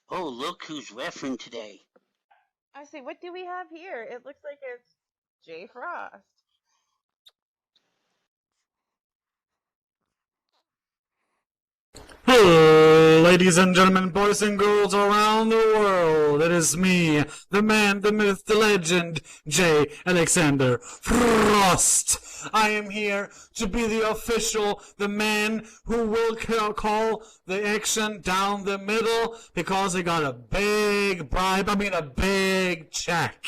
Oh, look who's refereeing today. I say, what do we have here? It looks like it's Jay Frost. Hello, ladies and gentlemen, boys and girls around the world. It is me, the man, the myth, the legend, J. Alexander Frost. I am here to be the official, the man who will call the action down the middle because I got a big bribe, a big check.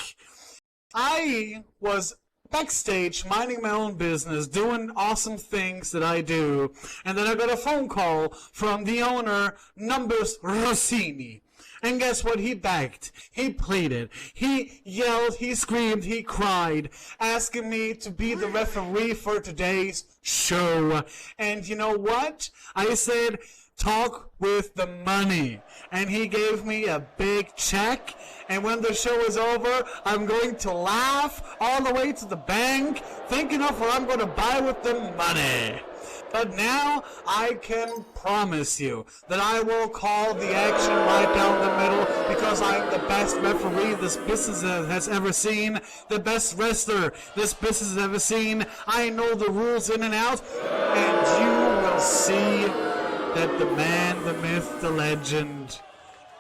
I was backstage minding my own business, doing awesome things that I do, and then I got a phone call from the owner, Numbers Rossini. And guess what? He begged, he pleaded, he yelled, he screamed, he cried, asking me to be the referee for today's show. And you know what? I said, talk with the money. And he gave me a big check. And when the show is over, I'm going to laugh all the way to the bank, thinking of what I'm going to buy with the money. But now I can promise you that I will call the action right down the middle because I'm the best referee this business has ever seen, the best wrestler this business has ever seen. I know the rules in and out, and you will see that the man, the myth, the legend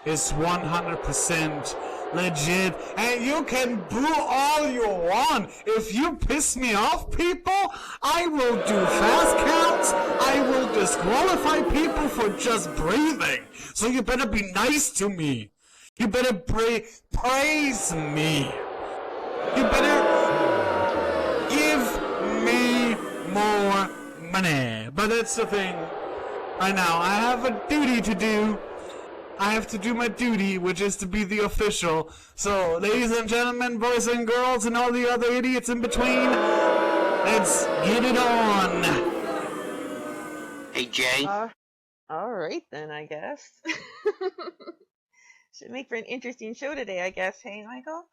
is 100% legit, and you can boo all you want. If you piss me off, people, I will do fast counts. I will disqualify people for just breathing. So you better be nice to me. You better praise me. You better give me more money. But that's the thing. Right now, I have a duty to do. I have to do my duty, which is to be the official. So, ladies and gentlemen, boys and girls, and all the other idiots in between, let's get it on. Hey, Jay. All right then, I guess. Should make for an interesting show today, I guess. Hey, Michael?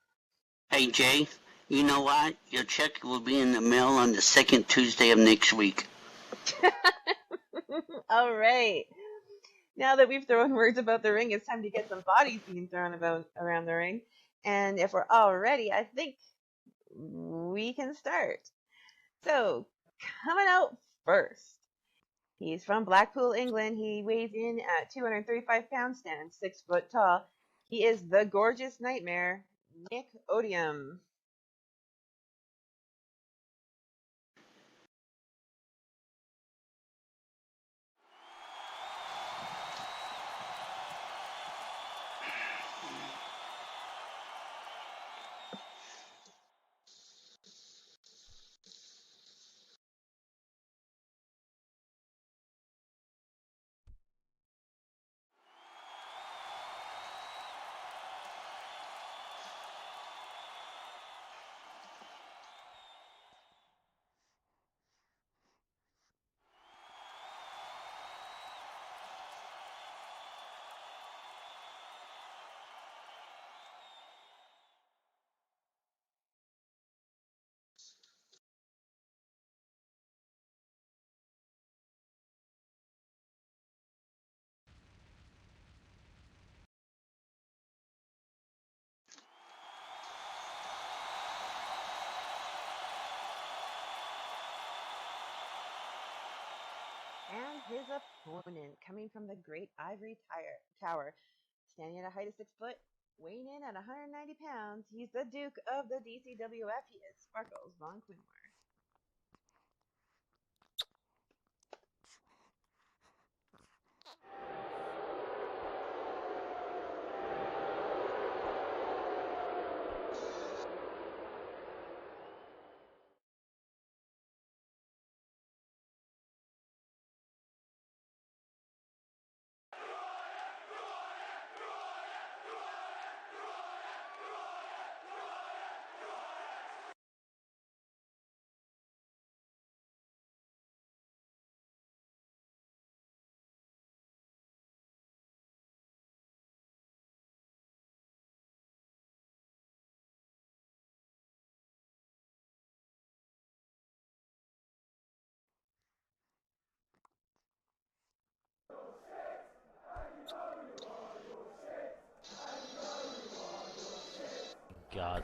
Hey, Jay. You know what? Your check will be in the mail on the second Tuesday of next week. All right. Now that we've thrown words about the ring, it's time to get some bodies being thrown about around the ring. And if we're all ready, I think we can start. So, coming out first, he's from Blackpool, England. He weighs in at 235 pounds, standing 6 foot tall. He is the gorgeous nightmare, Nick Odium. And his opponent, coming from the Great Ivory Tower, standing at a height of 6 foot, weighing in at 190 pounds, he's the Duke of the DCWF. He is Sparkles Von Quinmore.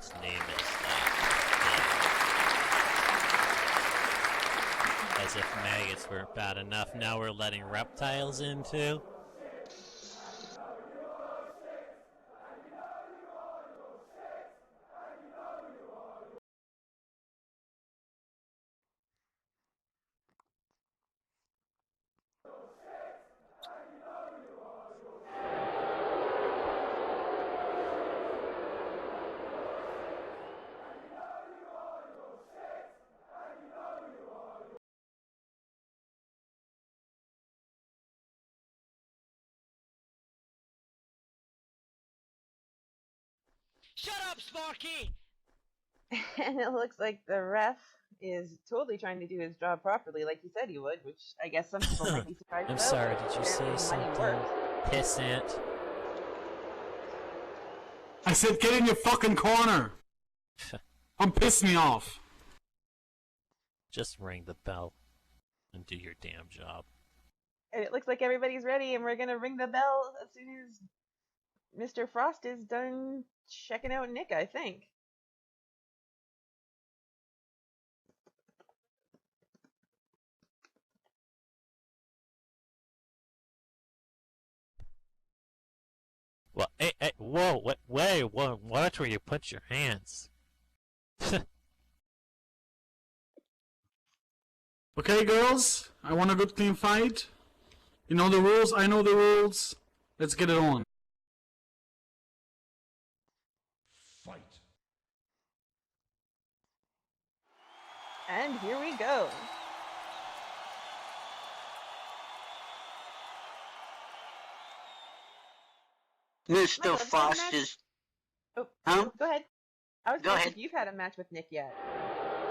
Let's name it as if maggots weren't bad enough. Now we're letting reptiles in too. Shut up, Sparky! And it looks like the ref is totally trying to do his job properly, like he said he would, which I guess some people might be surprised I'm about. sorry, did you say Apparently money something works. pissant? I said get in your fucking corner! Don't piss me off! Just ring the bell and do your damn job. And it looks like everybody's ready, and we're gonna ring the bell as soon as Mr. Frost is done checking out Nick, I think. Well, hey, whoa, watch where you put your hands. Okay, girls? I want a good clean fight. You know the rules, I know the rules. Let's get it on. Fight. And here we go. Mr. Michael, Frost match? is... Oh, Huh? go ahead. I was Go going to ahead. if you've had a match with Nick yet.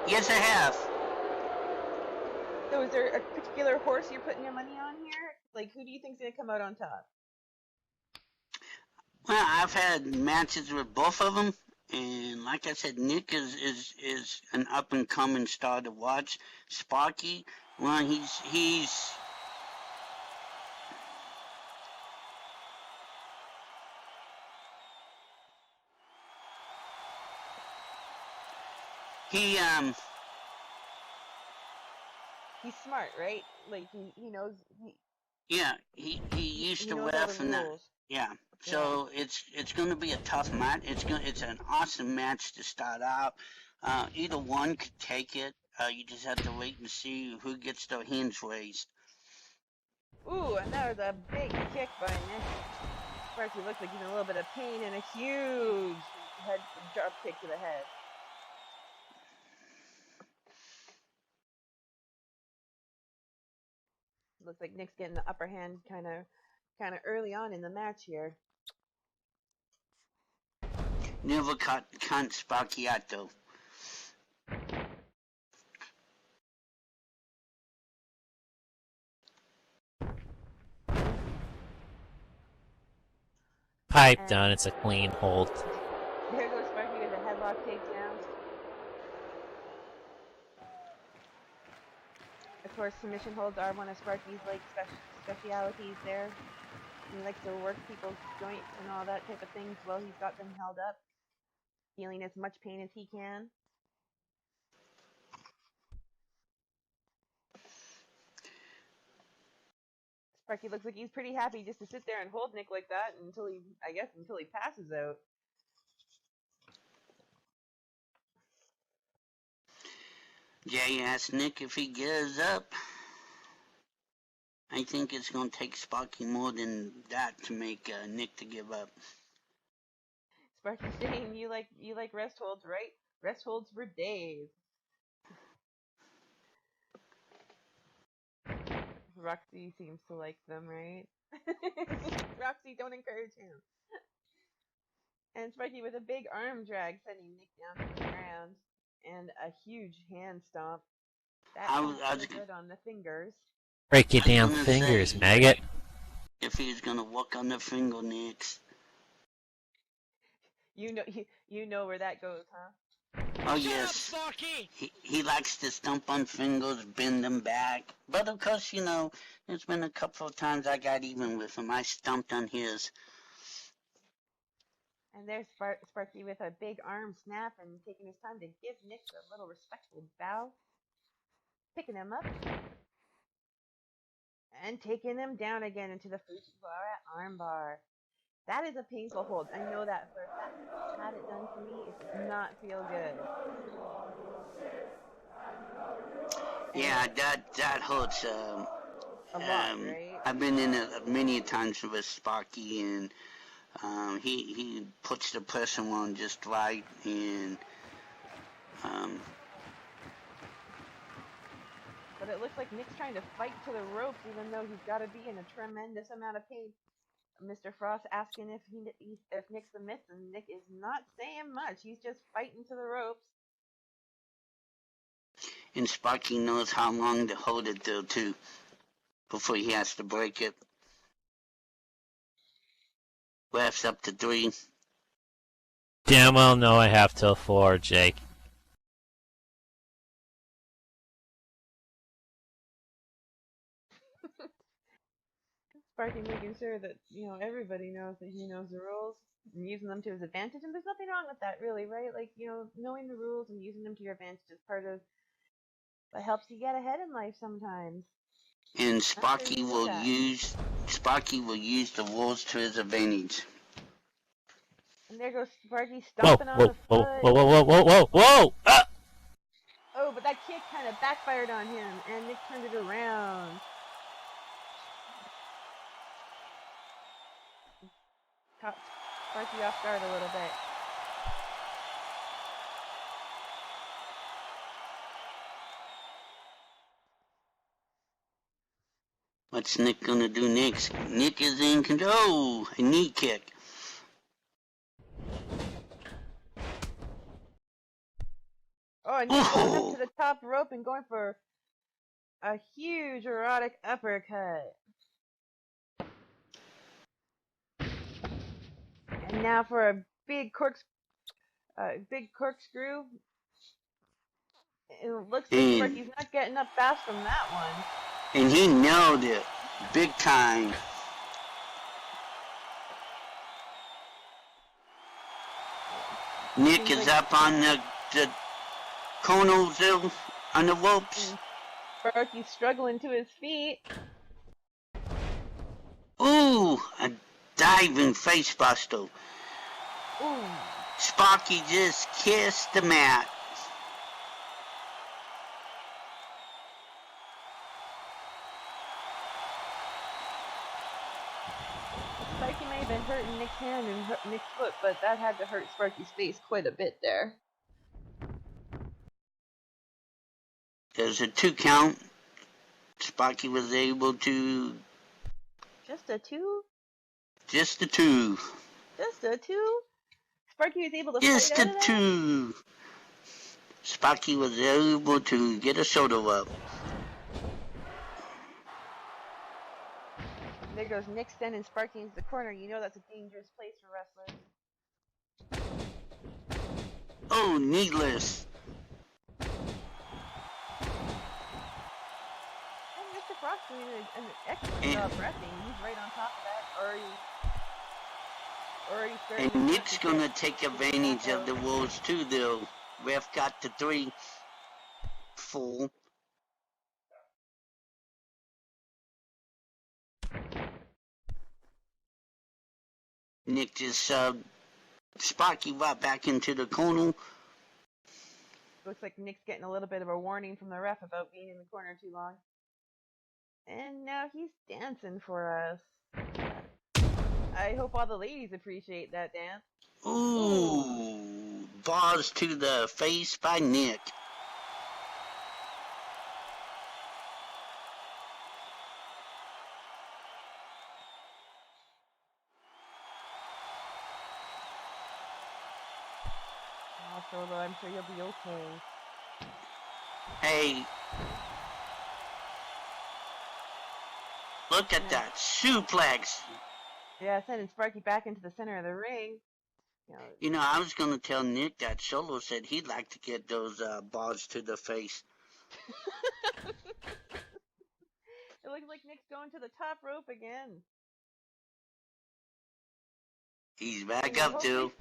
Yes, I have. So is there a particular horse you're putting your money on here? Like, who do you think's going to come out on top? Well, I've had matches with both of them, and like I said, Nick is an up-and-coming star to watch. Sparky, well, he's He's smart, right? Like, he knows... he used he to knows all ref the and rules. yeah. So it's going to be a tough match. It's an awesome match to start out. Either one could take it. You just have to wait and see who gets their hands raised. Ooh, and that was a big kick by Nick. Sparky looks like he's in a little bit of pain and a huge head drop kick to the head. Looks like Nick's getting the upper hand kind of early on in the match here. Never caught Sparkiato. Pipe down, it's a clean hold. There goes Sparky with a headlock takedown. Of course, submission holds are one of Sparky's like specialities there. He likes to work people's joints and all that type of things while he's got them held up, feeling as much pain as he can. Sparky looks like he's pretty happy just to sit there and hold Nick like that until he passes out. Jay asked Nick if he gives up. I think it's going to take Sparky more than that to make Nick to give up. Sparky's saying you like rest holds, right? Rest holds for days. Roxy seems to like them, right? Roxy, don't encourage him. And Sparky with a big arm drag sending Nick down to the ground. And a huge hand stomp. That was good on the fingers. Break your damn fingers, maggot. If he's gonna work on the fingernails. You know where that goes, huh? Oh yes. He likes to stomp on fingers, bend them back. But of course, you know, there's been a couple of times I got even with him. I stomped on his. And there's Sparky with a big arm snap and taking his time to give Nick a little respectful bow, picking him up and taking him down again into the Fujiwara armbar. That is a painful hold. I know that for a fact. I've had it done to me. It does not feel good. Yeah, that hurts. A lot, right? I've been in it many times with Sparky, and he puts the pressure on just right, and but it looks like Nick's trying to fight to the ropes, even though he's got to be in a tremendous amount of pain. Mr. Frost asking if Nick's the miss, and Nick is not saying much. He's just fighting to the ropes. and Sparky knows how long to hold it though too, before he has to break it. Ref's up to 3. Damn well know I have till 4, Jake. Sparky making sure that, everybody knows that he knows the rules and using them to his advantage. And there's nothing wrong with that, really, right? Like, knowing the rules and using them to your advantage is part of what helps you get ahead in life sometimes. And Sparky will use the rules to his advantage. And there goes Sparky Whoa, stomping on whoa, the whoa, foot. whoa, whoa, whoa, whoa, whoa! Ah! Oh, but that kick kind of backfired on him, and Nick turned it around. Caught Sparky off guard a little bit. What's Nick gonna do next? Nick is in control. Oh, a knee kick. Oh, and Nick going up to the top rope and going for a huge erotic uppercut. And now for a big corkscrew. It looks like Sparky's not getting up fast from that one. And he nailed it. Big time. Nick is up on the corners on the ropes. Sparky's struggling to his feet. Ooh, a diving face buster. Ooh. Sparky just kissed the mat. Sparky may have been hurting Nick's hand and Nick's foot, but that had to hurt Sparky's face quite a bit there. There's a 2 count. Sparky was able to... Just a 2? Just a 2. Just a 2? Sparky was able to Just fight out a of that? 2. Sparky was able to get a shoulder up. There goes Nick sending Sparky into the corner. You know that's a dangerous place for wrestlers. Oh, needless. And Mr. Frost doing an excellent job wrestling. He's right on top of that. Already starting. And Nick's gonna take advantage of the rules too, though. Ref got the 3 full. Nick just Sparky right back into the corner. Looks like Nick's getting a little bit of a warning from the ref about being in the corner too long. And now he's dancing for us. I hope all the ladies appreciate that dance. Ooh, bars to the face by Nick. Oh, Solo, I'm sure you'll be okay. Hey, look at that suplex. Yeah, sending Sparky back into the center of the ring. You know, I was going to tell Nick that Solo said he'd like to get those bars to the face. It looks like Nick's going to the top rope again. He's back And up too.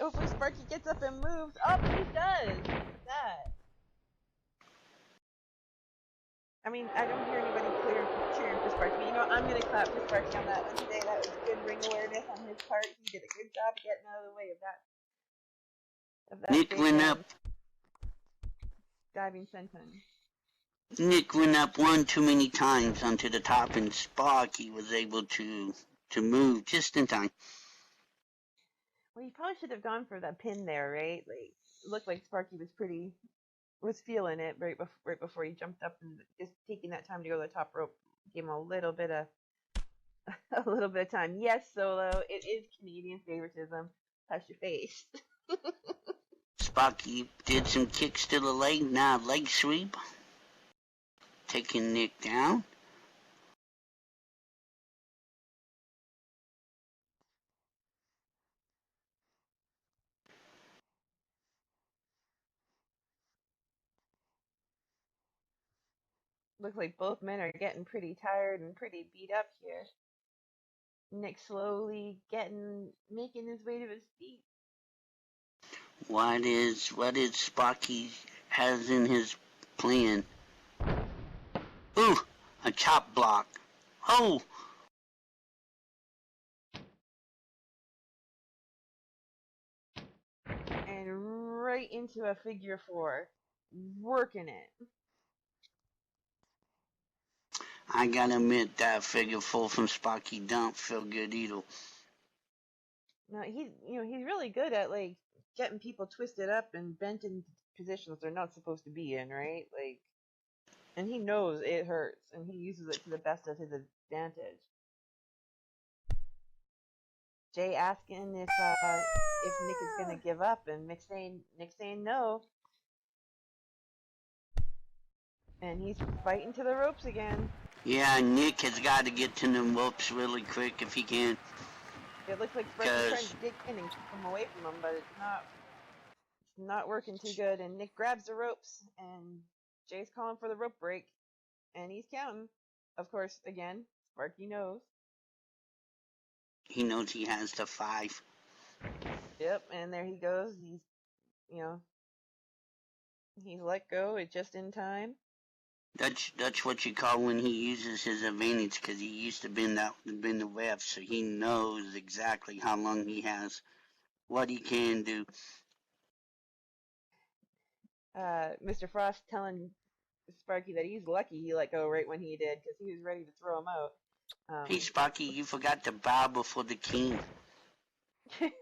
hopefully Sparky gets up and moves. Oh, he does. Look at that. I mean, I don't hear anybody cheering for Sparky. You know what? I'm going to clap for Sparky on that one today. That was good ring awareness on his part. He did a good job getting out of the way of that Nick big, went up. diving senton. Nick went up one too many times onto the top, and Sparky was able to move just in time. Well, you probably should have gone for that pin there, right? Like, it looked like Sparky was feeling it right before he jumped up, and just taking that time to go to the top rope gave him a little bit of time. Yes, Solo, it is Canadian favoritism. Hush your face. Sparky did some kicks to the leg, now leg sweep. Taking Nick down. Looks like both men are getting pretty tired and pretty beat up here. Nick slowly making his way to his feet. What is Sparky has in his plan? Ooh, a chop block. Oh! And right into a figure four. Working it. I gotta admit that figure four from Sparky don't feel good either. No, he's really good at like getting people twisted up and bent in positions they're not supposed to be in, right? Like, and he knows it hurts, and he uses it to the best of his advantage. Jay asking if Nick is gonna give up, and Nick saying no, and he's fighting to the ropes again. Yeah, Nick has got to get to them ropes really quick if he can. It looks like Sparky's trying to dig in and keep him away from him, but it's not working too good. And Nick grabs the ropes, and Jay's calling for the rope break, and he's counting. Of course, again, Sparky knows. He knows he has the 5. Yep, and there he goes. He's let go. It's just in time. That's what you call when he uses his advantage, because he used to been the ref, so he knows exactly how long he has, what he can do. Mr. Frost telling Sparky that he's lucky he let go right when he did, because he was ready to throw him out. Hey, Sparky, you forgot to bow before the king. Looks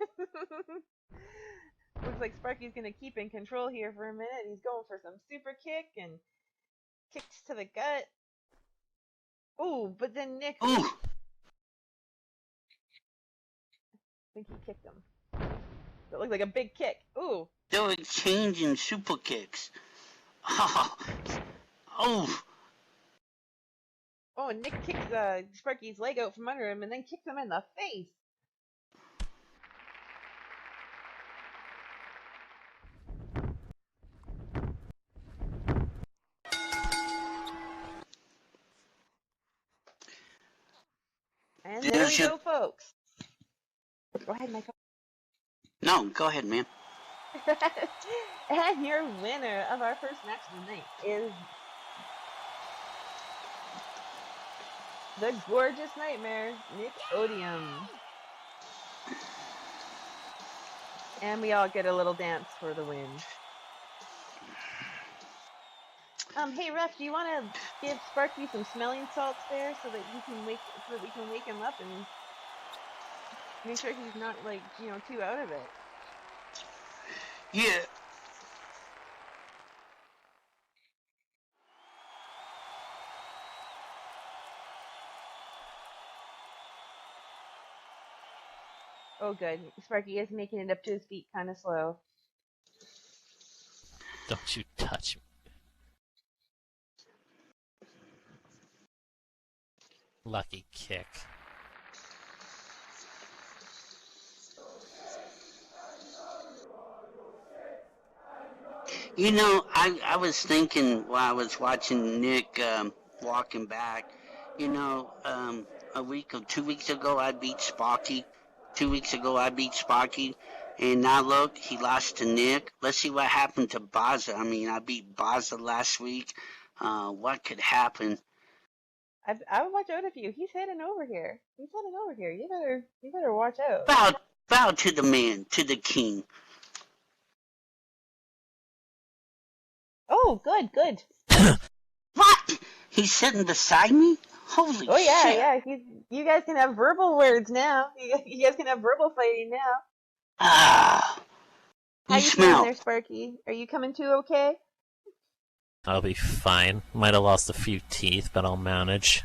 like Sparky's gonna keep in control here for a minute. He's going for some super kick and kicks to the gut. Ooh, but then Nick. Ooh! I think he kicked him. That looked like a big kick. Ooh. They were exchanging super kicks. Oh! Oh! Oh, and Nick kicked Sparky's leg out from under him and then kicked him in the face. And there we go, folks. Go ahead, Michael. No, go ahead, man. And your winner of our first match of the night is the Gorgeous Nightmare, Nick Odium. And we all get a little dance for the win. Hey Ref, do you want to give Sparky some smelling salts there so that we can wake him up and make sure he's not too out of it? Yeah. Oh good. Sparky is making it up to his feet kind of slow. Don't you touch me. Lucky kick. You know, I was thinking while I was watching Nick walking back, a week or 2 weeks ago I beat Sparky 2 weeks ago I beat Sparky, and now look, he lost to Nick. Let's see what happened to Baza. I mean, I beat Baza last week. What could happen? I would watch out if you. He's heading over here. He's heading over here. You better watch out. Bow to the man, to the king. Oh, good. What? He's sitting beside me? Holy Oh yeah, shit. yeah. You guys can have verbal words now. You guys can have verbal fighting now. Ah. How You you feeling smell. there, Sparky? Are you coming to okay? I'll be fine. Might have lost a few teeth, but I'll manage.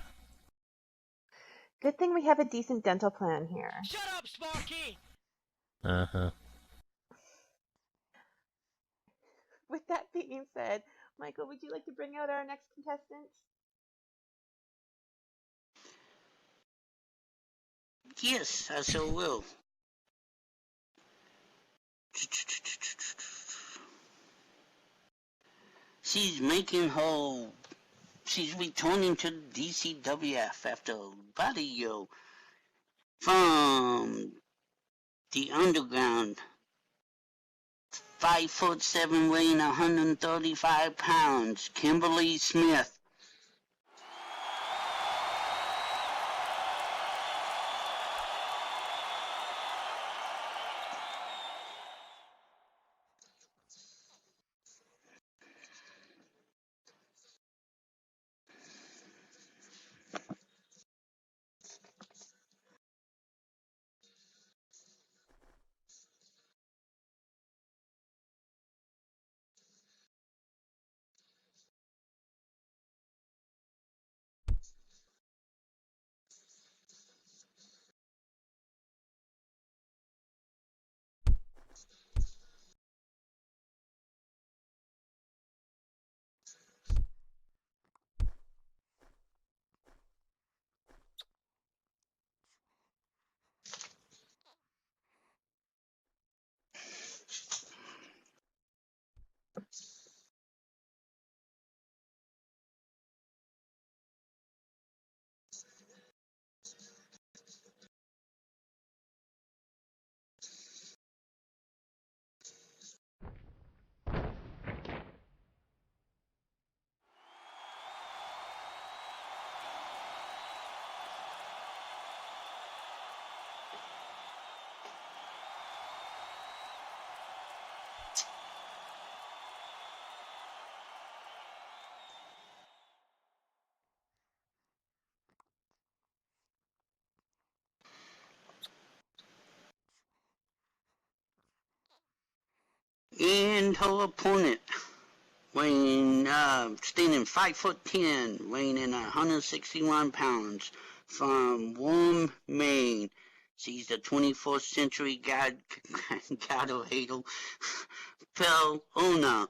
Good thing we have a decent dental plan here. Shut up, Sparky! Uh-huh. With that being said, Michael, would you like to bring out our next contestant? Yes, I sure will. She's returning to DCWF after about a year from the underground. 5'7", weighing 135 pounds, Kimberly Smith. And her opponent, standing 5'10", weighing in 161 pounds, from Warm, Maine. She's the 21st century god of Hadel, Phil Una.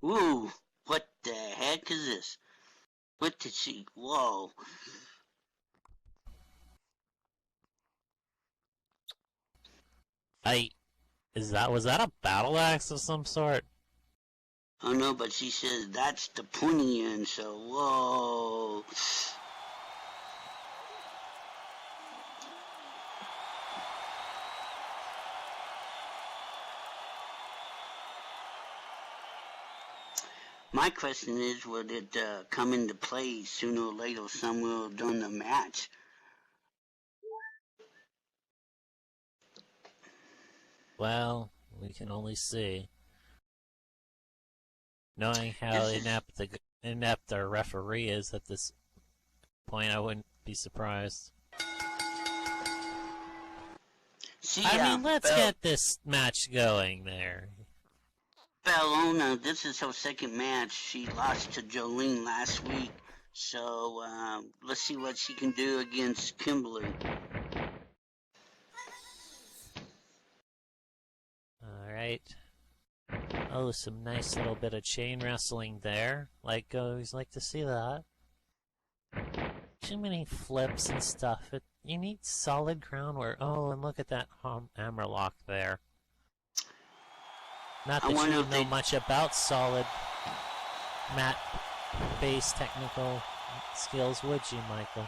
Ooh, what the heck is this? What did she? Whoa. Was that a battle axe of some sort? Oh no, but she says that's the pointy end, so whoa. My question is, would it come into play sooner or later somewhere during the match? Well, we can only see. Knowing how inept our referee is at this point, I wouldn't be surprised. See, I mean, let's get this match going there. Bellona, this is her second match. She lost to Jolene last week. So, let's see what she can do against Kimberly. Alright. Oh, some nice little bit of chain wrestling there. Like, always like to see that. Too many flips and stuff. You need solid groundwork. Oh, and look at that hammerlock there. Not that you would know much about solid mat-based technical skills, would you, Michael?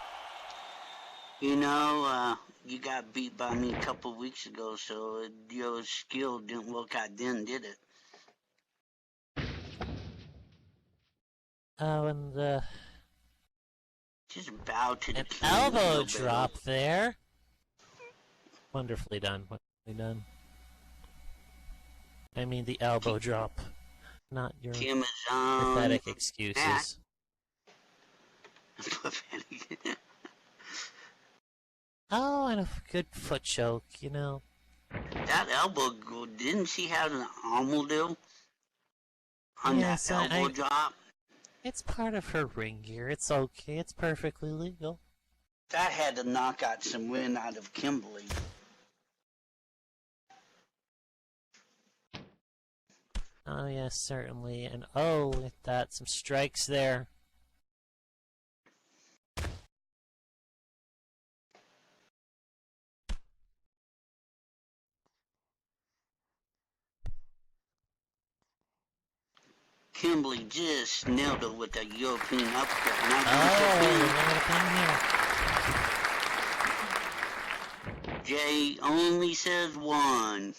You know, you got beat by me a couple of weeks ago, so your skill didn't work out then, did it? Oh, and just bow to the an king, elbow drop there. Wonderfully done. Wonderfully done. I mean the elbow drop, not your pathetic excuses. Pathetic. Oh, and a good foot choke, you know. That elbow, didn't she have an armor deal on yes, that elbow drop? It's part of her ring gear. It's okay. It's perfectly legal. That had to knock out some wind out of Kimberly. Oh, yes, certainly. And oh, look at that. Some strikes there. Kimberly just nailed it with a European uppercut. Jay only says one.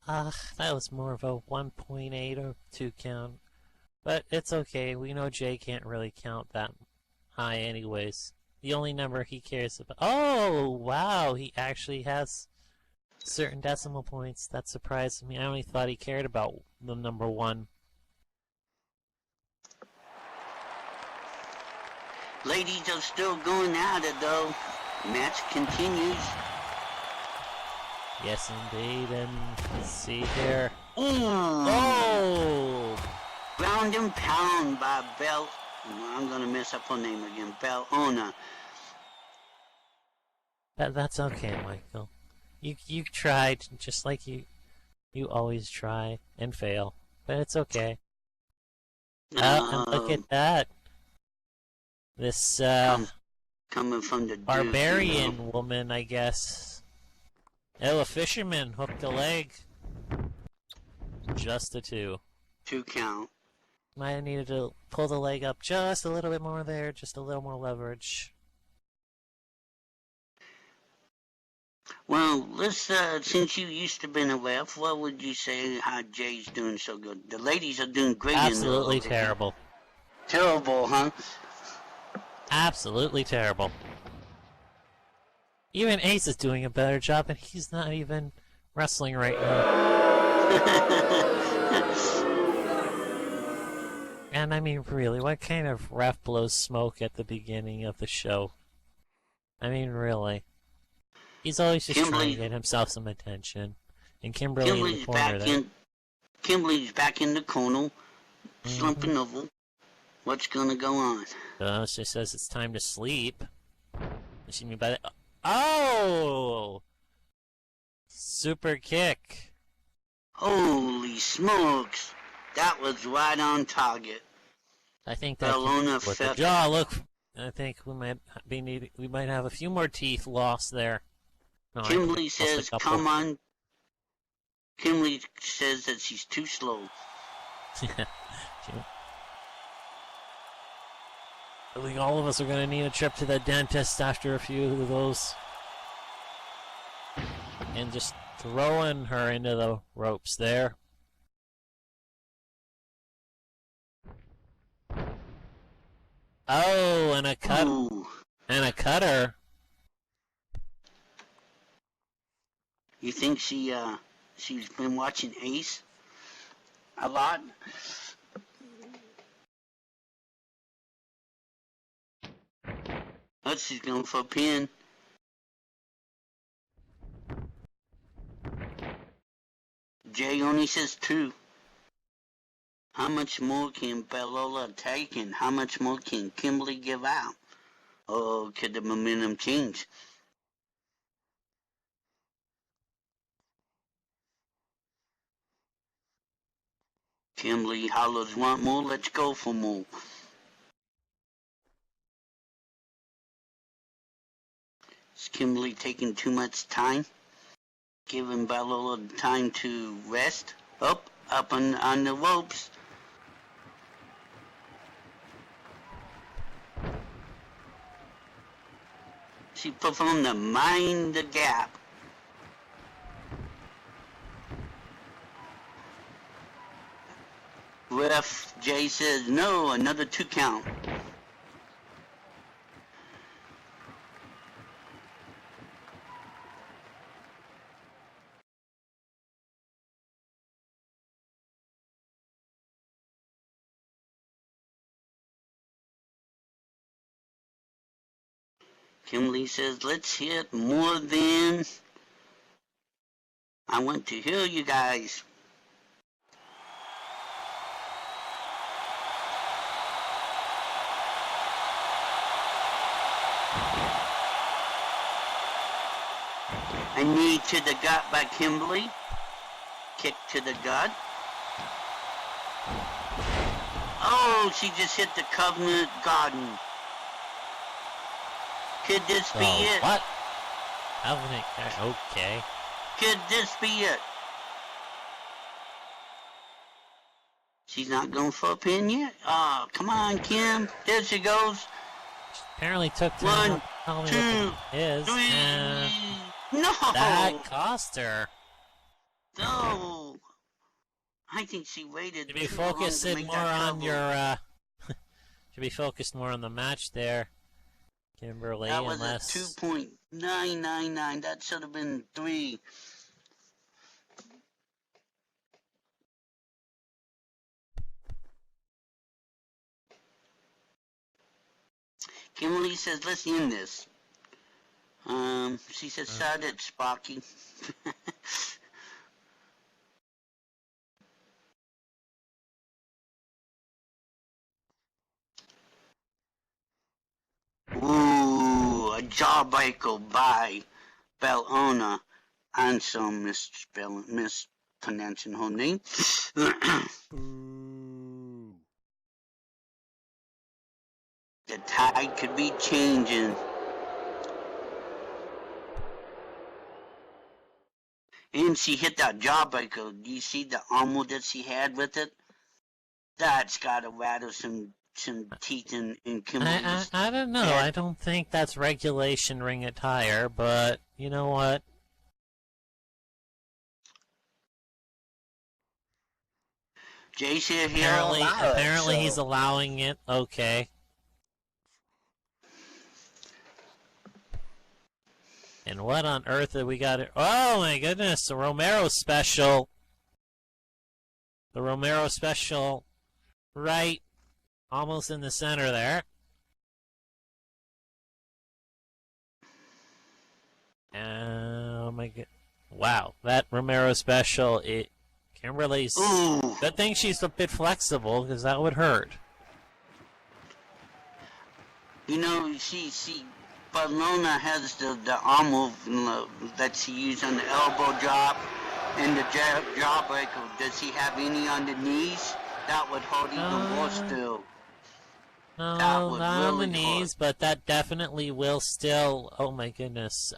That was more of a 1.8 or 2 count. But it's okay. We know Jay can't really count that high anyways. The only number he cares about... Oh, wow! He actually has certain decimal points. That surprised me. I only thought he cared about the number 1. Ladies are still going at it, though. Match continues. Yes, indeed, and let's see here. Ooh. Oh! Ground and pound by I'm gonna mess up her name again. Bellona. That's okay, Michael. You tried, just like you always try and fail, but it's okay. And look at that. This coming from the barbarian woman, I guess. Oh, a fisherman hooked a leg. Just a 2. 2 count. Might have needed to pull the leg up just a little bit more there, just a little more leverage. Well, let's, since you used to be a ref, what would you say how Jay's doing so good? The ladies are doing great. Absolutely terrible. Terrible, huh? Absolutely terrible. Even Ace is doing a better job, and he's not even wrestling right now. And I mean, really, what kind of ref blows smoke at the beginning of the show? I mean, really. He's always just trying to get himself some attention. And Kimberly in the corner there. Kimberly's back in the corner, slumping over. What's gonna go on? She says it's time to sleep. What does she mean by that? Oh! Super kick. Holy smokes. That was right on target. I think that with the jaw. Look, I think we might have a few more teeth lost there. No, Kimberly says, come on. Kimberly says that she's too slow. I think all of us are going to need a trip to the dentist after a few of those. And just throwing her into the ropes there. Oh, and a cut. Ooh. And a cutter. You think she's been watching Ace a lot? Oh, she's going for a pin. Jay only says 2. How much more can Bellola take, and how much more can Kimberly give out? Or could the momentum change? Kimberly hollers, want more? Let's go for more. Is Kimberly taking too much time? Giving Bellola time to rest? Up on the ropes. She performed the mind the gap. Ref Jay says no, another 2 count. Kimberly says, let's hit more than I want to hear you guys. A knee to the gut by Kimberly. Kick to the gut. Oh, she just hit the Covenant Garden. Could this be it? What? Covenant, okay. Could this be it? She's not going for a pin yet? Oh, come on, Kim. There she goes. She apparently took time. 1, 2, 3. And No! that cost her. No! I think she waited Should be too long to focusing make more that on cover. your, should be focused more on the match there, Kimberly, That was unless... a 2.999. That should have been 3. Kimberly says, let's end this. She says, shut it, Sparky. Ooh, a jawbreaker by Bellona. I'm so mispronouncing her name. The tide could be changing. And she hit that jawbreaker. Do you see the armor that she had with it? That's gotta rattle some teeth in Kimberly's. I don't know. head. I don't think that's regulation ring attire, but you know what? JC here. Apparently he's allowing it. Okay. And what on earth have we got here? Oh my goodness, the Romero special. The Romero special right almost in the center there. Oh my god. Wow, that Romero special, Kimberly's... Ooh. Good thing she's a bit flexible, because that would hurt. You know, Barcelona has the armor that she used on the elbow drop and the jawbreaker. Does he have any on the knees? That would hurt even more still. No, That not would on the really knees, but that definitely will still... Oh my goodness.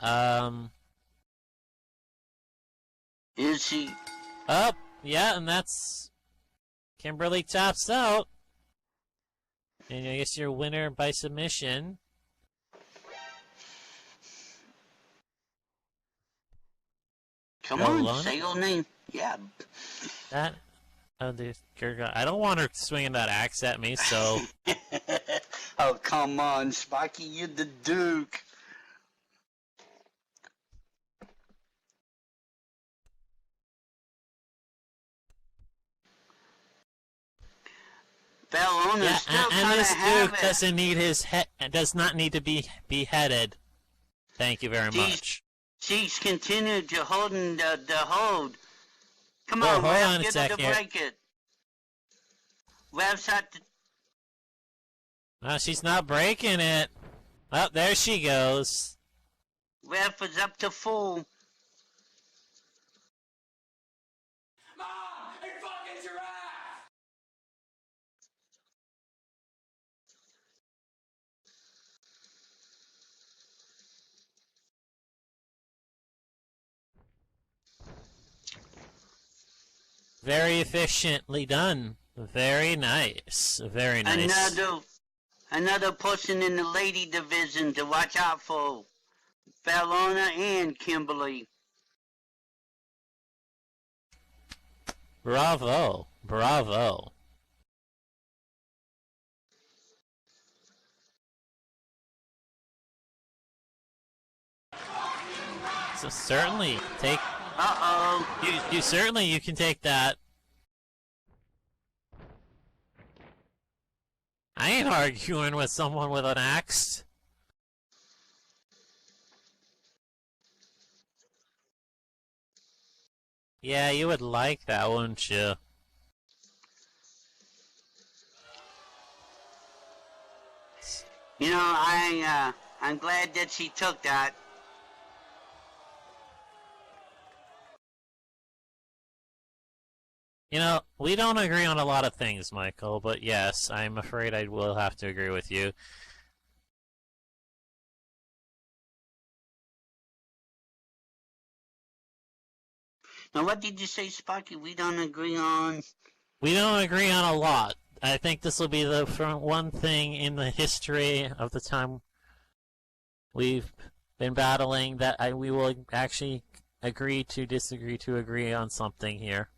Is she? Oh, yeah, and that's... Kimberly taps out. And I guess you're winner by submission. Come on, Bellona? say your name. Yeah. That. Oh, dude, I don't want her swinging that axe at me, so. Oh, come on, Sparky, you're the Duke. Bellona's Yeah, still and kind of this have Duke it. doesn't need his head. Does not need to be beheaded. Thank you very much. She's continued to holding the hold. Come Well, on, hold Rev, on a get her sec to here. break it. Rev's at the... No, she's not breaking it. Oh, there she goes. Rev is up to full. Mom, a fucking giraffe! Very efficiently done. Very nice. Very nice. Another person in the lady division to watch out for. Bellona and Kimberly. Bravo. Bravo. So certainly take. Uh-oh. You certainly you can take that. I ain't arguing with someone with an axe. Yeah, you would like that, wouldn't you? You know, I'm glad that she took that. You know, we don't agree on a lot of things, Michael, but yes, I'm afraid I will have to agree with you. Now, what did you say, Sparky? We don't agree on... We don't agree on a lot. I think this will be the one thing in the history of the time we've been battling that we will actually agree to disagree to agree on something here.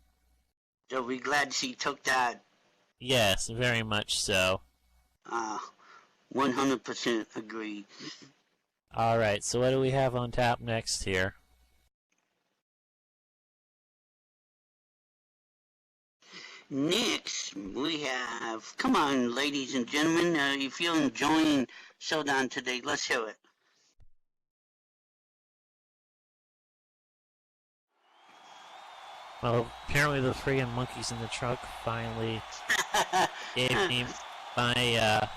So we're glad she took that. Yes, very much so. 100% agreed. Alright, so what do we have on tap next here? Next, we have... Come on, ladies and gentlemen. If you're enjoying Showdown today, let's hear it. Well, apparently the friggin' monkeys in the truck finally gave me my,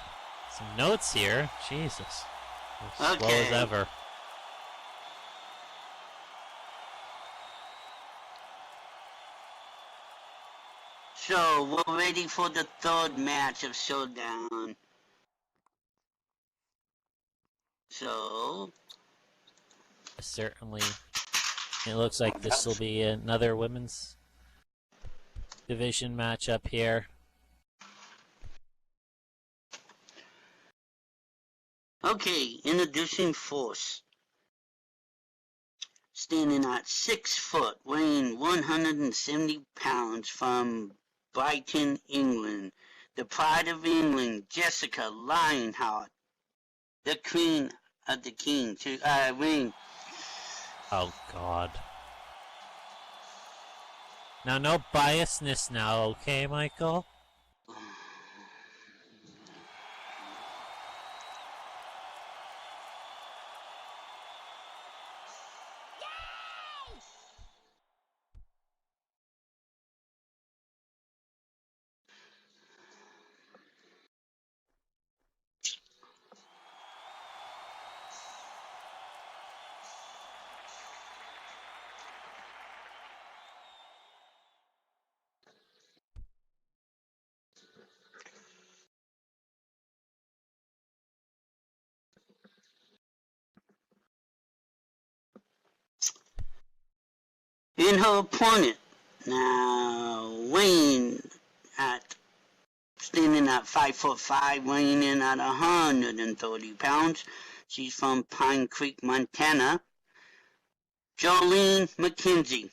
some notes here. Jesus. As slow as ever. So, we're ready for the third match of Showdown. So... Certainly. It looks like this will be another women's division matchup here. Okay, introducing force. Standing at 6 foot, weighing 170 pounds from Brighton, England. The pride of England, Jessica Lionheart. The queen of the king to ring. Oh, God. Now, no biasness now, okay, Michael? And her opponent, now weighing at standing at 5'5", weighing in at 130 pounds. She's from Pine Creek, Montana. Jolene McKenzie.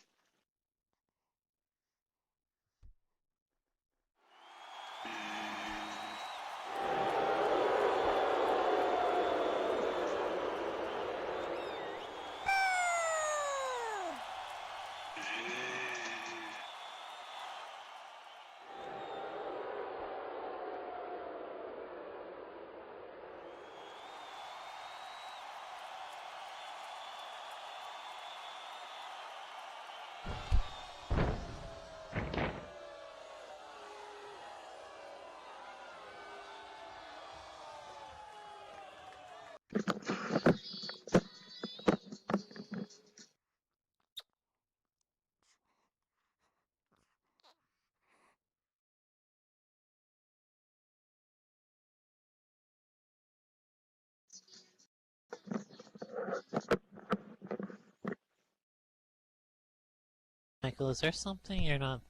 Michael, is there something you're not...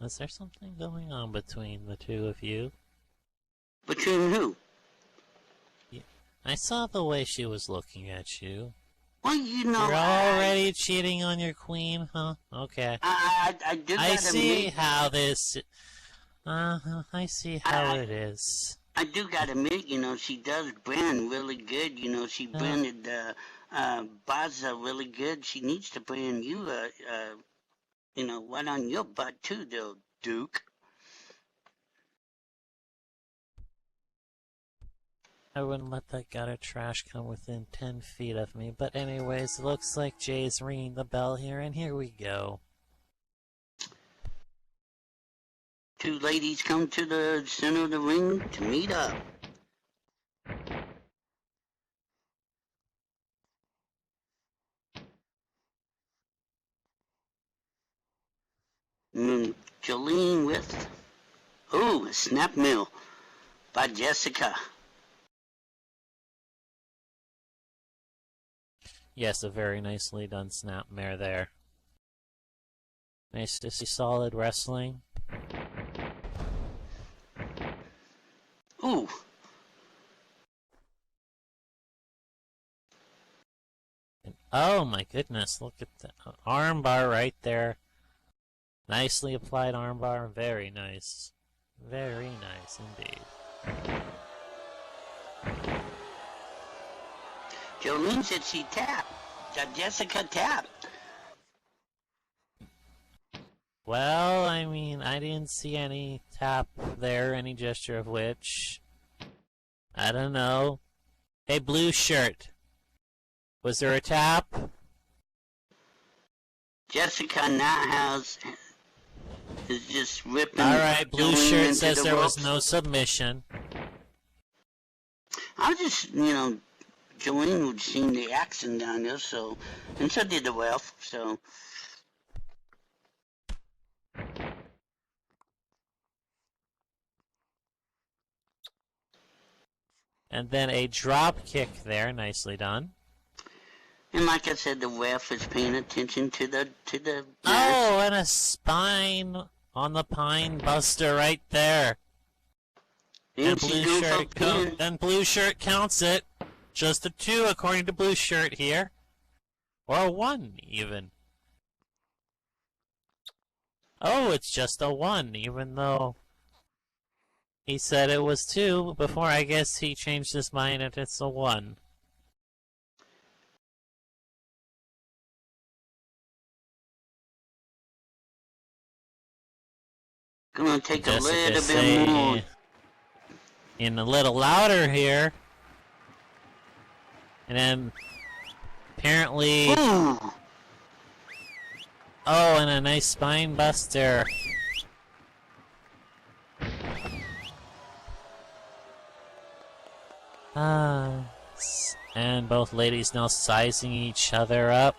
Is there something going on between the two of you? Between who? I saw the way she was looking at you. Well, you know, You're already cheating on your queen, huh? Okay. I do gotta I see admit, how this... I see how it is. I do gotta admit, you know, she does brand really good. You know, she branded Baza really good. She needs to brand you, you know, right on your butt too, though, Duke. I wouldn't let that gutter trash come within 10 feet of me. But anyways, it looks like Jay's ringing the bell here, and here we go. Two ladies come to the center of the ring to meet up. Jolene with, a snap mill by Jessica. Yes, a very nicely done snapmare there. Nice to see solid wrestling. Ooh. And, oh my goodness, look at the armbar right there. Nicely applied armbar, very nice. Very nice indeed. Jolene said she tapped. That Jessica tapped. Well, I mean, I didn't see any tap there, any gesture of which. I don't know. Hey, blue shirt. Was there a tap? Jessica now is just ripping. Alright, blue Jolene shirt into says the there ropes. was no submission. I was just, you know, Jolene would seen the action down there, so, and so did the ref, so. And then a drop kick there, nicely done. And like I said, the ref is paying attention to the match. Oh, and a spine on the pine buster right there. And blue shirt counts it. Just a 2 according to blue shirt here. Or a 1 even. Oh, it's just a 1, even though he said it was 2 before. I guess he changed his mind and it's a 1. Gonna take Jessica a little say bit more. In a little louder here. And then apparently... Ooh. Oh, and a nice spine buster. And both ladies now sizing each other up.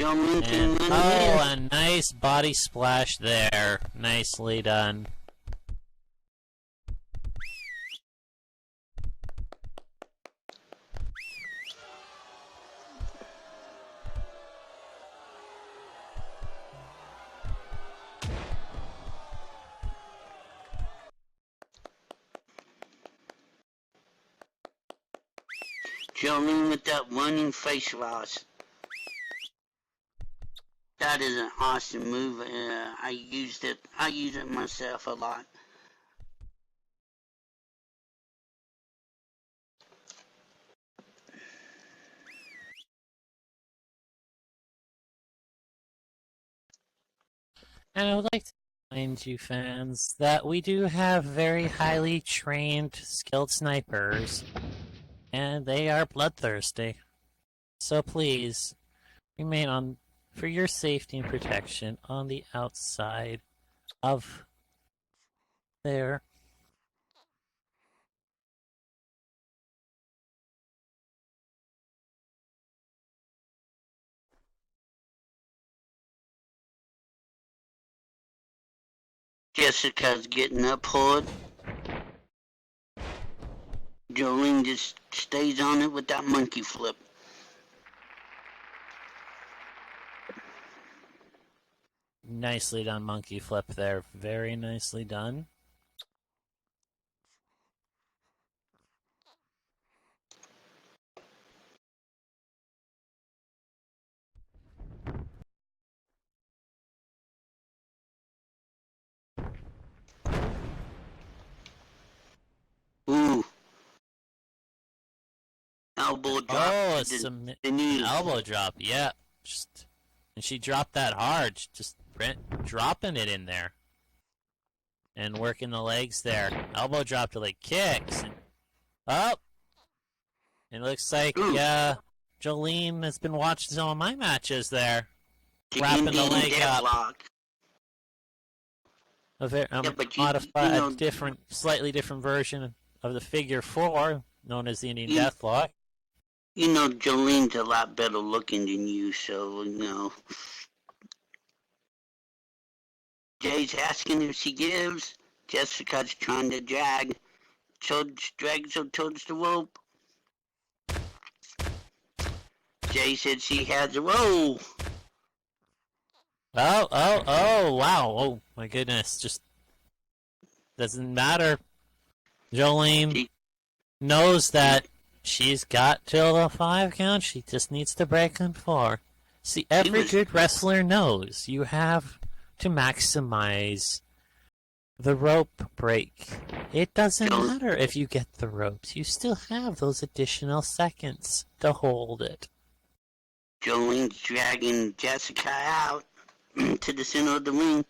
And, oh, a nice body splash there. Nicely done. Jolene with that running face loss. That is an awesome move. I use it myself a lot. And I would like to remind you fans that we do have very highly trained, skilled snipers, and they are bloodthirsty. So please, remain on, for your safety and protection, on the outside of there. Jessica's getting up hard. Jolene just stays on it with that monkey flip. Nicely done, monkey flip there. Very nicely done. Ooh. Elbow drop. Oh, the an knee. elbow drop, yeah. And she dropped that hard, just dropping it in there. And working the legs there. Elbow drop to like kicks. And, oh! It looks like Jolene has been watching some of my matches there. Wrapping the leg up. A slightly different version of the figure 4, known as the Indian Deathlock. You know, Jolene's a lot better looking than you, so, you know. Jay's asking if she gives. Jessica's trying to drag. Drags her towards the rope. Jay said she has a roll. Oh, wow. Oh, my goodness. Just doesn't matter. Jolene knows that she's got till the 5 count. She just needs to break on 4. See, every good wrestler knows you have to maximize the rope break. It doesn't matter if you get the ropes. You still have those additional seconds to hold it. Jolene's dragging Jessica out to the center of the ring.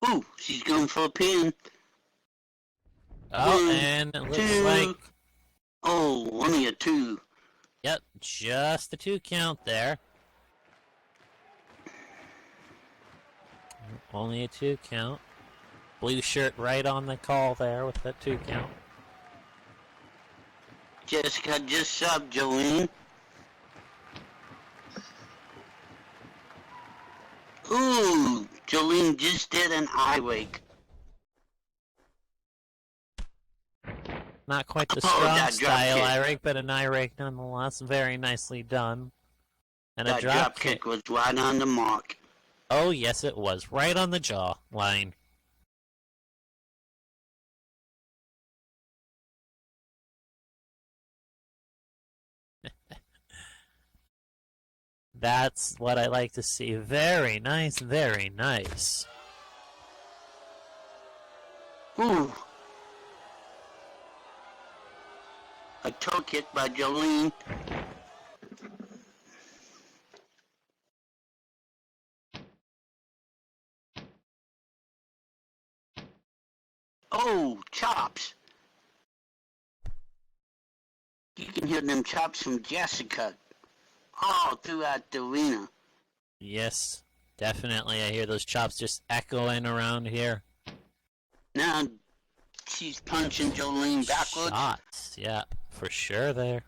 Ooh, she's going for a pin. Oh, and it looks like... Oh, only a 2. Yep, just a 2 count there. Only a 2 count. Blue shirt right on the call there with that 2 count. Jessica just subbed Jolene. Ooh, Jolene just did an eye rake. Not quite the strong style eye rake, but an eye rake nonetheless. Very nicely done. And that a drop kick was right on the mark. Oh, yes, it was. Right on the jaw line. That's what I like to see. Very nice, very nice. Ooh. A toe kick by Jolene. Oh, chops. You can hear them chops from Jessica all throughout the arena. Yes, definitely. I hear those chops just echoing around here. Now she's punching Jolene backwards. Shots, yeah, for sure there.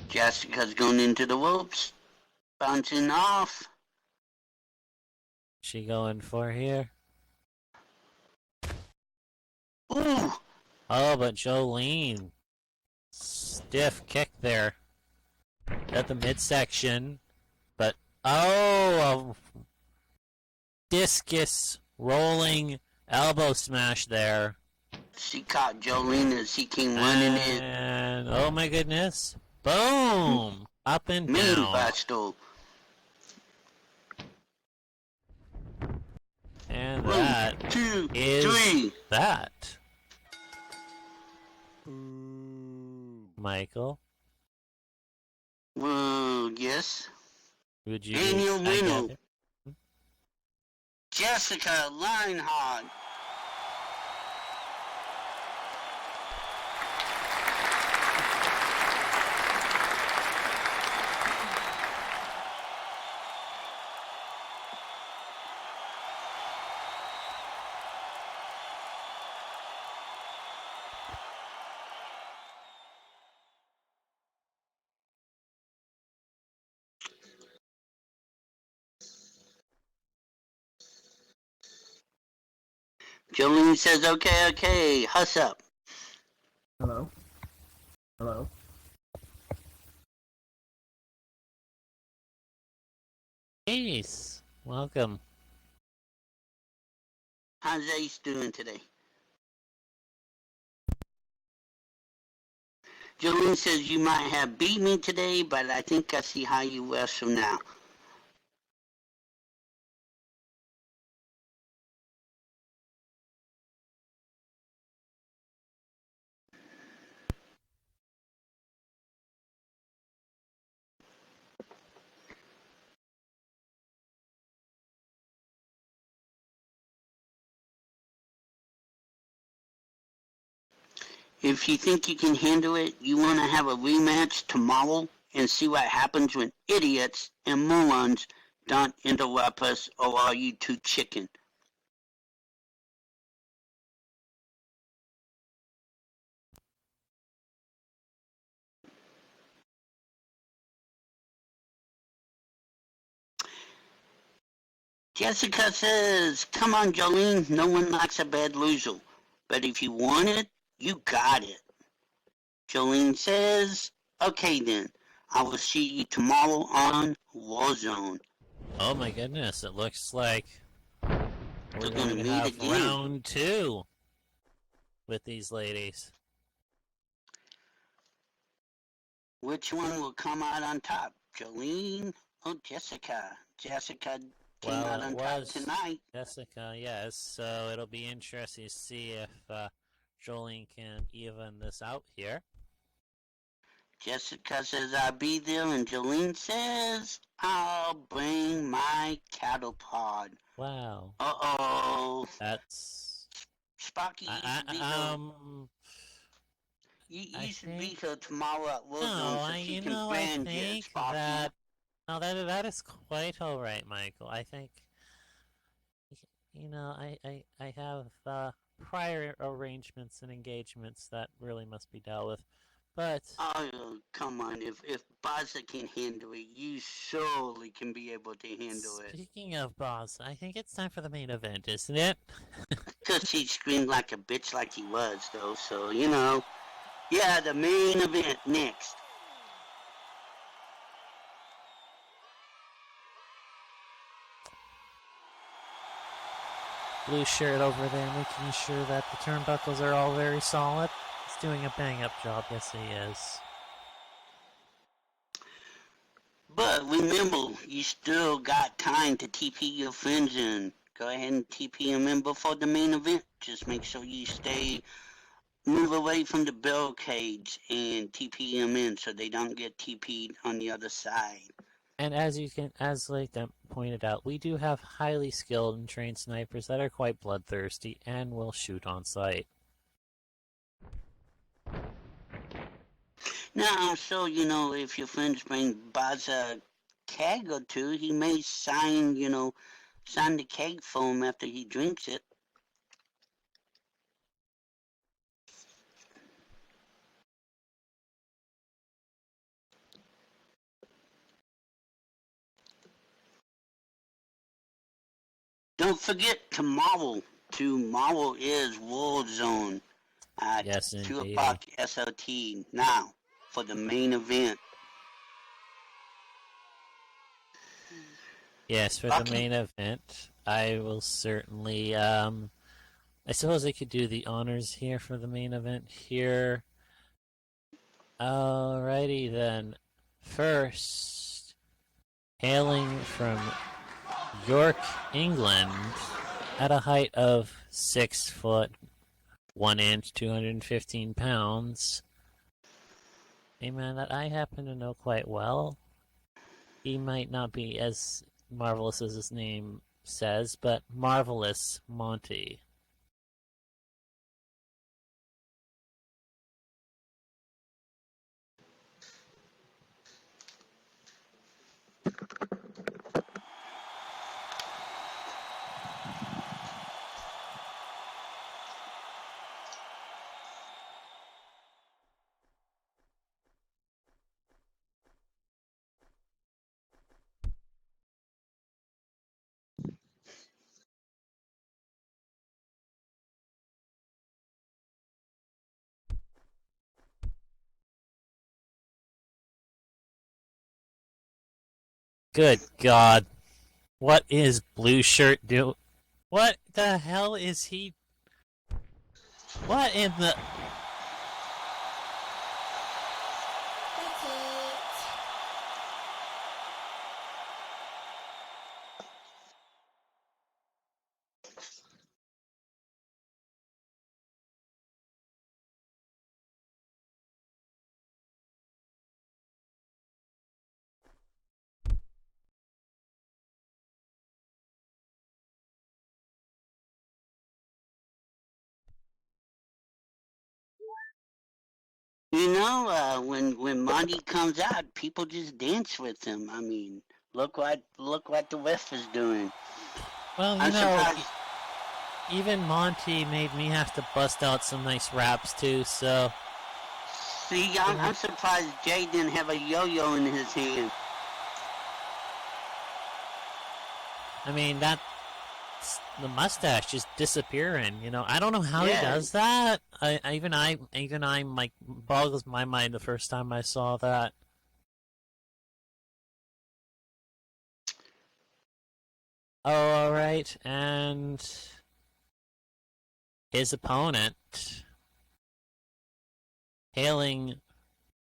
Jessica's going into the ropes. Bouncing off. She going for here? Ooh! Oh, but Jolene. Stiff kick there. At the midsection. But, oh, a discus rolling elbow smash there. She caught Jolene as she came running in. And, oh my goodness. Boom! Up and Mean down. Basto. And 1, that 2, is 3. that. Michael, Well, yes. would you And your I get winner, it? Jessica Lionheart. Jolene says, okay, okay, hush up. Hello? Hello? Ace, welcome. How's Ace doing today? Jolene says, you might have beat me today, but I think I see how you wrestle now. If you think you can handle it, you want to have a rematch tomorrow and see what happens when idiots and morons don't interrupt us, or are you too chicken? Jessica says, come on, Jolene, no one likes a bad loser. But if you want it, you got it. Jolene says, okay then, I will see you tomorrow on Warzone. Oh my goodness, it looks like we're They're going gonna to meet have again. round 2 with these ladies. Which one will come out on top, Jolene or Jessica? Jessica came out Well, it on top was tonight. Jessica, yes, so it'll be interesting to see if Jolene can even this out here. Jessica says, I'll be there, and Jolene says, I'll bring my cattle pod. Wow. Uh-oh. That's... Sparky, you should be here tomorrow at Warzone so she can brand you, Sparky. That is quite alright, Michael. I think, I have prior arrangements and engagements that really must be dealt with. But... Oh, come on. If Baza can handle it, you surely can be able to handle it. Speaking of boss, I think it's time for the main event, isn't it? Because he screamed like a bitch like he was, though, so, you know. Yeah, the main event next. Blue shirt over there making sure that the turnbuckles are all very solid. He's doing a bang-up job, yes he is. But remember, you still got time to TP your friends in. Go ahead and TP them in before the main event. Just make sure you move away from the barricades and TP them in so they don't get TP'd on the other side. And as Lathan pointed out, we do have highly skilled and trained snipers that are quite bloodthirsty and will shoot on sight. Now, so, if your friends bring Baza keg or two, he may sign the keg for him after he drinks it. Don't forget tomorrow. Tomorrow is Warzone. at Yes, 2 indeed. o'clock SLT now for the main event. Yes, for the main event, I will certainly, I suppose I could do the honors here for the main event here. Alrighty then. First, hailing from York, England, at a height of 6 foot 1 inch, 215 pounds. A man that I happen to know quite well. He might not be as marvelous as his name says, but Marvelous Monty. Good God. What is Blue Shirt doing? What the hell is he? What in the? That's it. You know, when Monty comes out, people just dance with him. I mean, look what the ref is doing. Well, you I'm know, surprised. even Monty made me have to bust out some nice raps too. So See, I'm surprised Jay didn't have a yo-yo in his hand. I mean that. The mustache just disappearing, you know. I don't know how Yeah. he does that. Even I, like, boggles my mind the first time I saw that. Oh, all right, and his opponent, hailing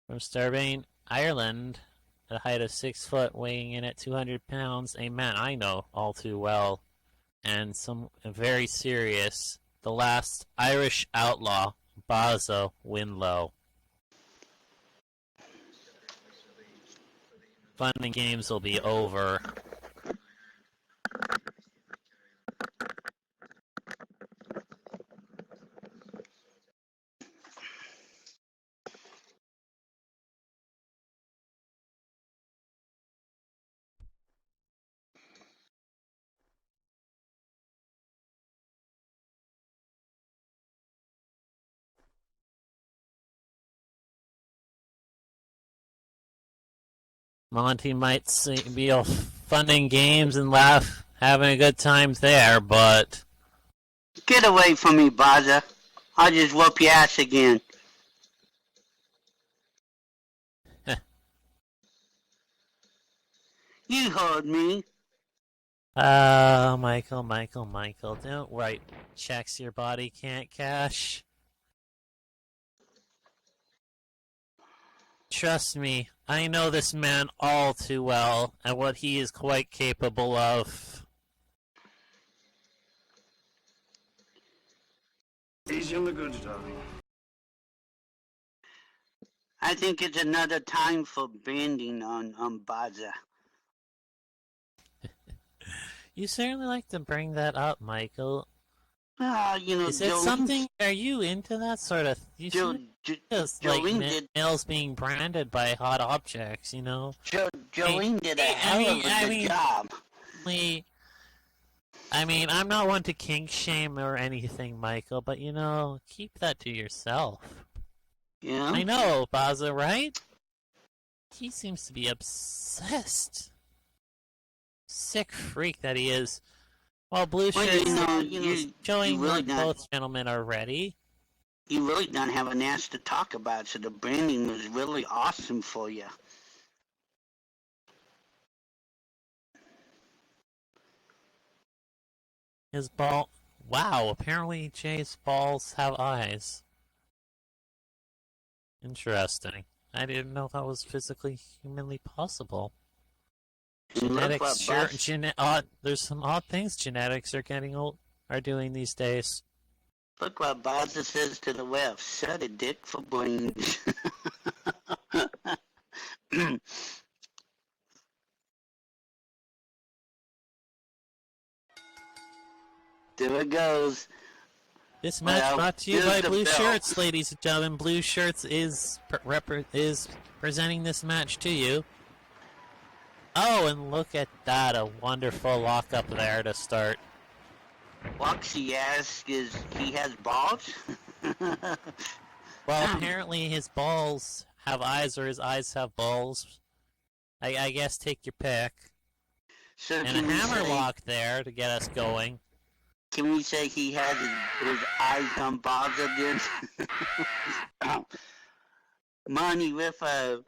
from Starbane, Ireland, at a height of 6 foot, weighing in at 200 pounds, a man I know all too well. And some very serious, the last Irish outlaw, Baza Winlow. Fun and games will be over. Monty might be all fun and games and laugh, having a good time there, but Get away from me, Baza. I'll just whoop your ass again. You heard me. Michael, don't write checks your body can't cash. Trust me, I know this man all too well, and what he is quite capable of. Easy on the goods, darling. I think it's another time for banding on Baza. You certainly like to bring that up, Michael. You know, Is it something? Are you into that sort of? You just like nails being branded by hot objects, you know. Jolene did a hell of a good job. I mean, I'm not one to kink shame or anything, Michael, but you know, keep that to yourself. Yeah. I know, Baza, right? He seems to be obsessed. Sick freak that he is. Well, Blue Shirts, showing really like both gentlemen are ready. you really don't have an ass to talk about, so the branding was really awesome for you. His ball. Wow, apparently Jay's balls have eyes. Interesting. I didn't know that was physically, humanly possible. Genetics, sure. There's some odd things genetics are doing these days. Look what Baza says to the left. Set a dick for brains. There it goes. This match brought to you here's by the Blue bell. Shirts, ladies and gentlemen. Blue Shirts is presenting this match to you. Oh, and look at that, a wonderful lockup there to start. Foxy asks, is he has balls? Well, apparently his balls have eyes, or his eyes have balls. I guess take your pick. So And a hammerlock there to get us going. Can we say he had his eyes on Baza then? Money with a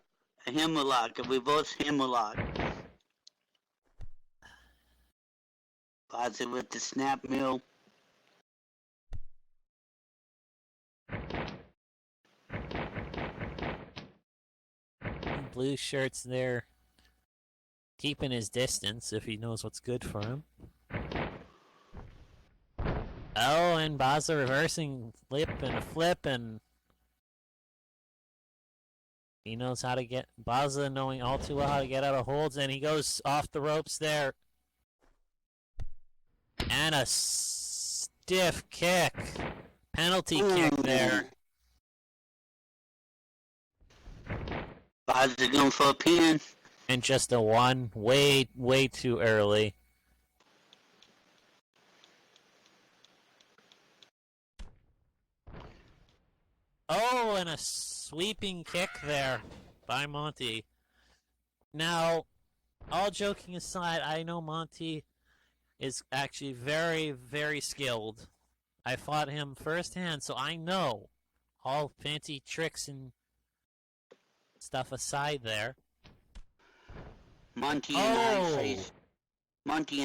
hammerlock, a reverse hammerlock. Baza with the snap mill. Blue Shirts there, keeping his distance if he knows what's good for him. Oh, and Baza reversing flip and a flip, and he knows how to get Baza knowing all too well how to get out of holds, and he goes off the ropes there. And a stiff kick. Penalty kick there. Baza going for a pin. And just a one, way too early. Oh, and a sweeping kick there by Monty. Now, all joking aside, I know Monty is actually very, very skilled. I fought him firsthand, so I know all fancy tricks and stuff aside there. Monty and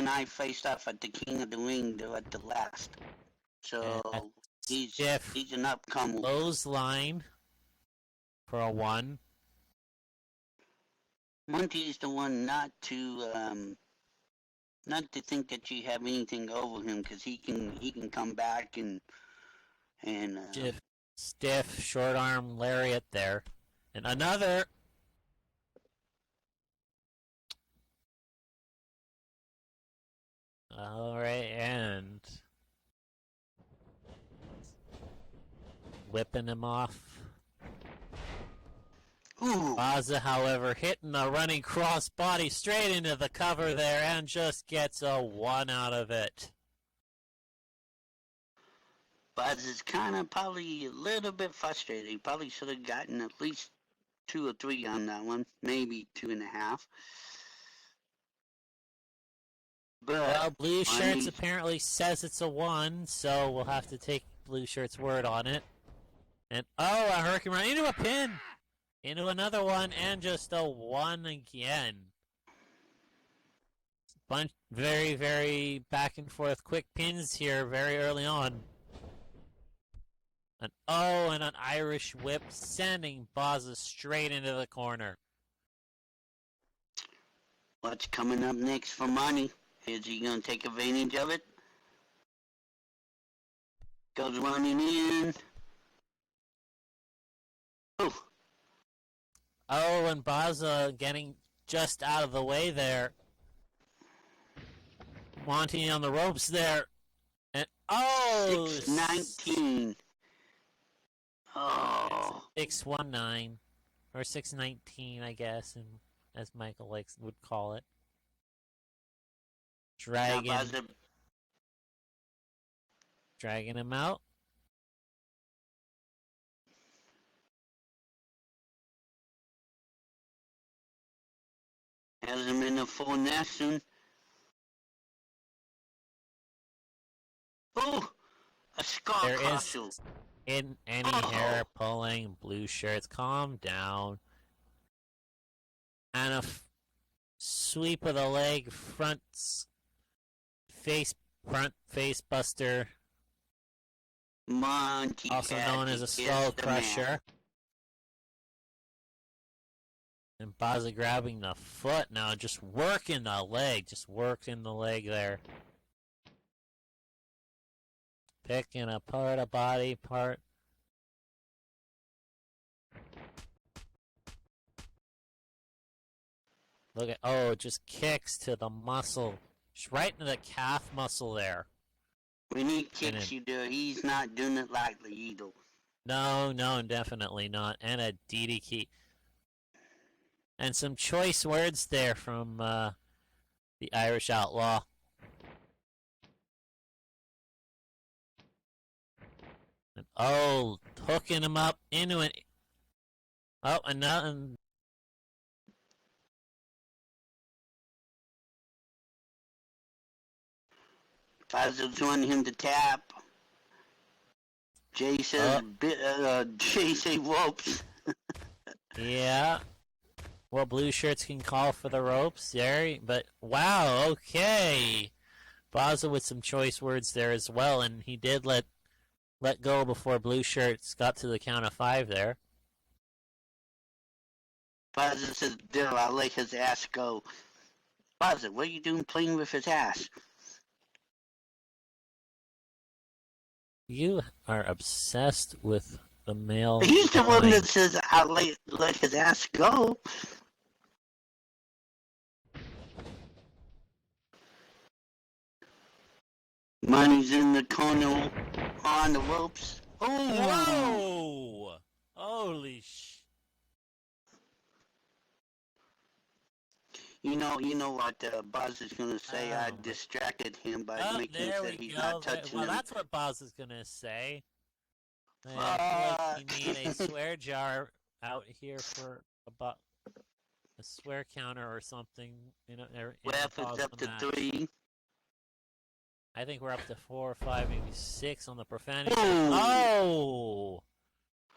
I faced off at the King of the Ring there at the last. So he's an upcomer. Clothesline for a one. Monty's the one not to think that you have anything over him, because he can come back and stiff short arm lariat there, and another. All right, and whipping him off. Baza, however, hitting a running crossbody straight into the cover there and just gets a one out of it. Baza's kind of probably a little bit frustrated. He probably should have gotten at least 2 or 3 on that one, maybe 2.5. But well, Blue Shirts apparently says it's a 1, so we'll have to take Blue Shirts' word on it. And oh, a hurricane run into a pin! Into another one, and just a 1 again. Bunch very, very back and forth quick pins here very early on. And an Irish whip sending Baza straight into the corner. What's coming up next for Monty? Is he going to take advantage of it? Goes running in. Oh, and Baza getting just out of the way there. Monty on the ropes there. And 619. Oh. 619. Or 619, I guess, and as Michael would call it. Dragging him out. Has him in a full nesting. Oh, a scar crusher. In any hair pulling, blue shirts, calm down. And a sweep of the leg, front face buster, Monty also known as a is skull the man. crusher. And Baza grabbing the foot now, just working the leg, there. Picking apart a body part. Look at, just kicks to the muscle. Just right into the calf muscle there. When he kicks you there, he's not doing it lightly either. No, definitely not. And a DDT. And some choice words there from the Irish Outlaw. And, hooking him up into it. Oh, and nothing. Fazil's wanting him to tap. Jay says, Jay say ropes. Yeah. Well, blue shirts can call for the ropes there, but wow, okay. Baza with some choice words there as well, and he did let go before blue shirts got to the count of 5 there. Baza says, I'll let his ass go. Baza, what are you doing playing with his ass? You are obsessed with the male. He's the one that says, I'll let his ass go. Money's in the corner on the ropes. Oh! Whoa! Holy sh! You know what Buzz is going to say? I distracted him by making it that he's not touching well, him. that's what Buzz is going to say. I feel like you need a swear jar out here for a swear counter or something. Well, if it's up to 3. I think we're up to 4 or 5, maybe 6 on the profanity. Boom. Oh!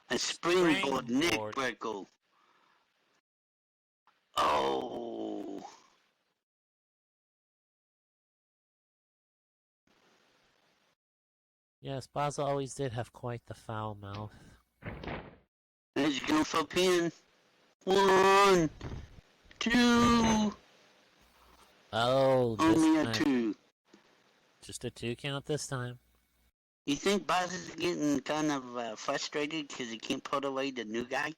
A springboard neck breaker. Oh. Yes, Baza always did have quite the foul mouth. He's going for a pin. 1, 2. Oh, only a time. 2. Just a 2 count this time. You think Buzz is getting kind of frustrated because he can't put away the new guy?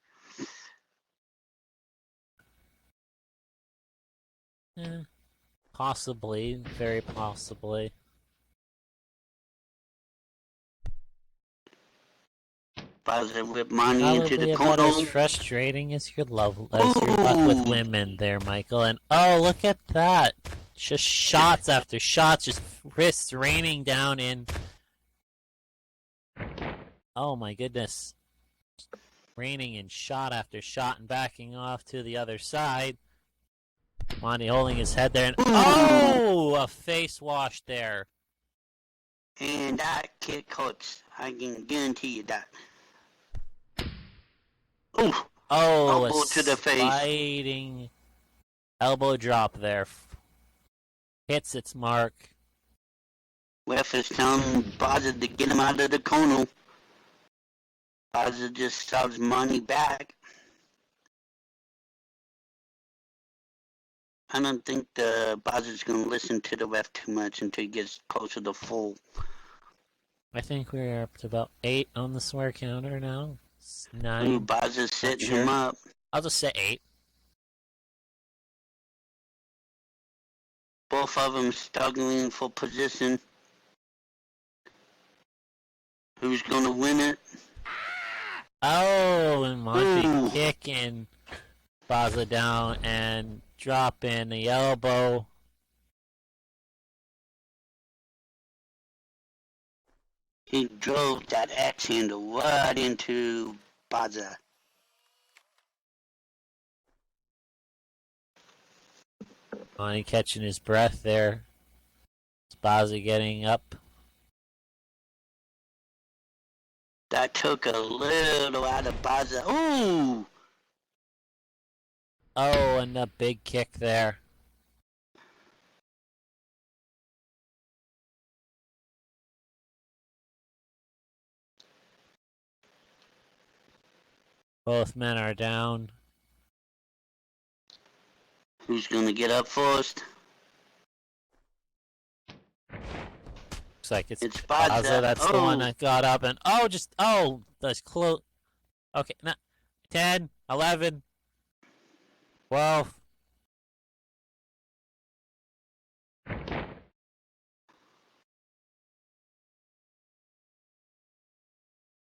Possibly, very possibly. Buzz whip money into the about corner. as frustrating as your luck with women there, Michael. And look at that. Just shots after shots, just wrists raining down in. Oh my goodness. Raining in shot after shot and backing off to the other side. Monty holding his head there, and a face wash there. And that kick hurts. I can guarantee you that. Ooh. Elbow to the face. Sliding elbow drop there. Hits its mark. Ref is telling Baza to get him out of the corner. Baza just shoves money back. I don't think the Baza's going to listen to the ref too much until he gets closer to full. I think we're up to about 8 on the swear counter now. 9. Ooh, Baza's setting him up. I'll just say 8. Both of them struggling for position. Who's going to win it? Oh, and Monty kicking Baza down and dropping the elbow. He drove that axe handle right into Baza. Monty catching his breath there. Baza getting up. That took a little out of Baza. Ooh! Oh, and a big kick there. Both men are down. Who's gonna get up first? Looks like it's Baza. Baza. That's the one that got up and that's close. Okay, 10, 11, 12.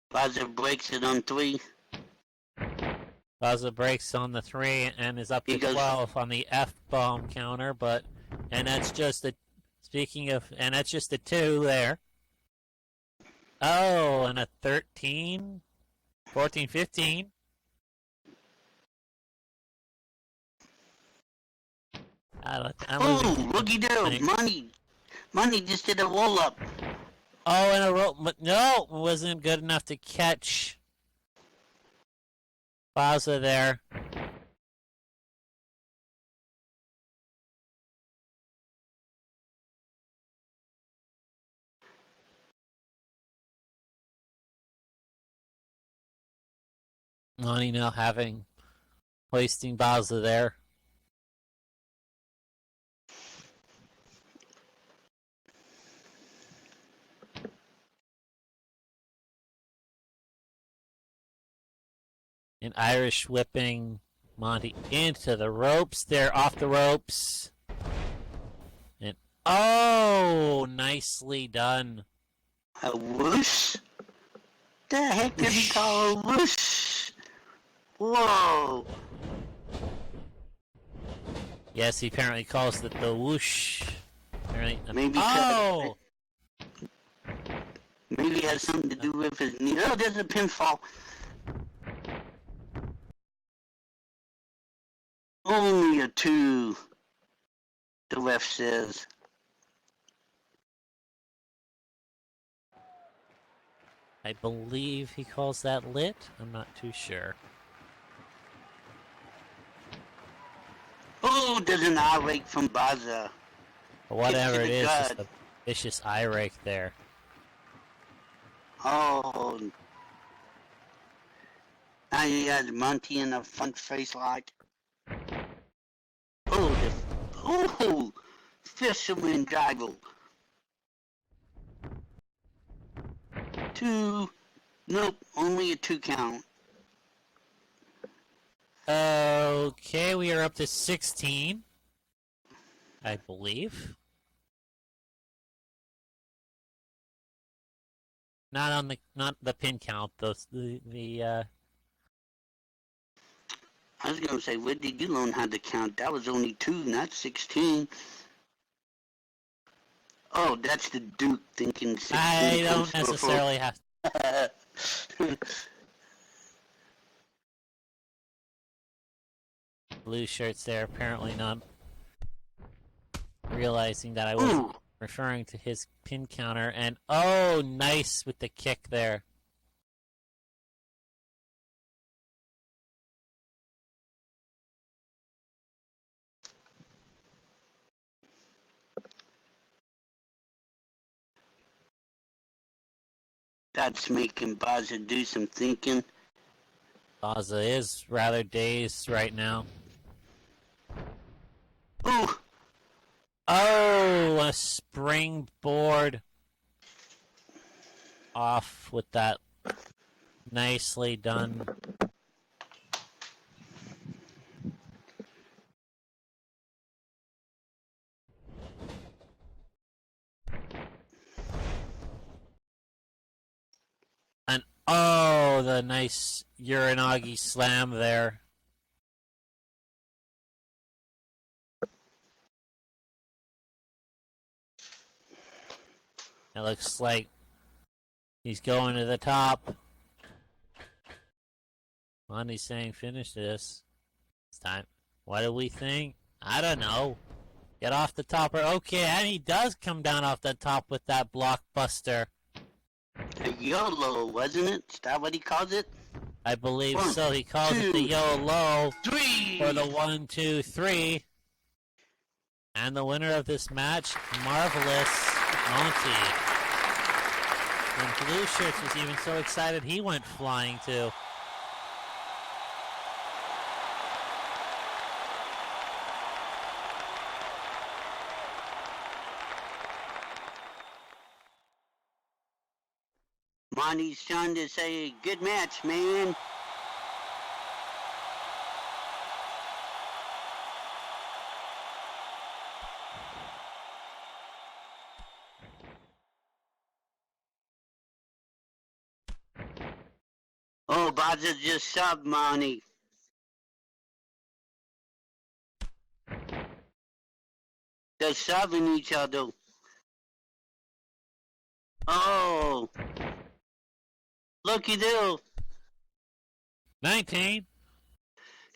Baza breaks it on 3. Baza breaks on the 3 and is up to 12 on the F-bomb counter, and that's just a 2 there. Oh, and a 13, 14, 15. Looky there, Money just did a roll up. Oh, and a roll, but no, it wasn't good enough to catch Baza there. Money now hoisting Baza there. An Irish whipping Monty into the ropes. They're off the ropes. And nicely done. A whoosh? The heck did he call a whoosh? Whoa. Yes, he apparently calls it the whoosh. Apparently, maybe it has something to do with his knee. Oh, there's a pinfall. Only a 2, the ref says. I believe he calls that lit. I'm not too sure. Oh, there's an eye rake from Baza. But whatever it is, just a vicious eye rake there. Oh. Now he has Monty in a front face like. Fisherman diver. 2. Nope, only a 2 count. Okay, we are up to 16, I believe. Not the pin count. I was gonna say, where did you learn how to count? That was only 2, not 16. Oh, that's the Duke thinking 16. I don't necessarily have to. Blue shirts there apparently not realizing that I was referring to his pin counter, and nice with the kick there. That's making Baza do some thinking. Baza is rather dazed right now. Ooh! Oh, a springboard off with that. Nicely done. And the nice Uranagi slam there. It looks like he's going to the top. Monty's saying finish this. It's time. What do we think? I don't know. Get off the top. Okay, and he does come down off the top with that blockbuster. A YOLO, wasn't it? Is that what he calls it? I believe 1, so. He calls it the 2, YOLO 3. for the 1, 2, 3. And the winner of this match, Marvelous Monty. And Blue Shirts was even so excited he went flying too. Monty's trying to say, good match, man. Oh, Baza just subbed Monty. They're subbing each other. Oh. Looky there. 19.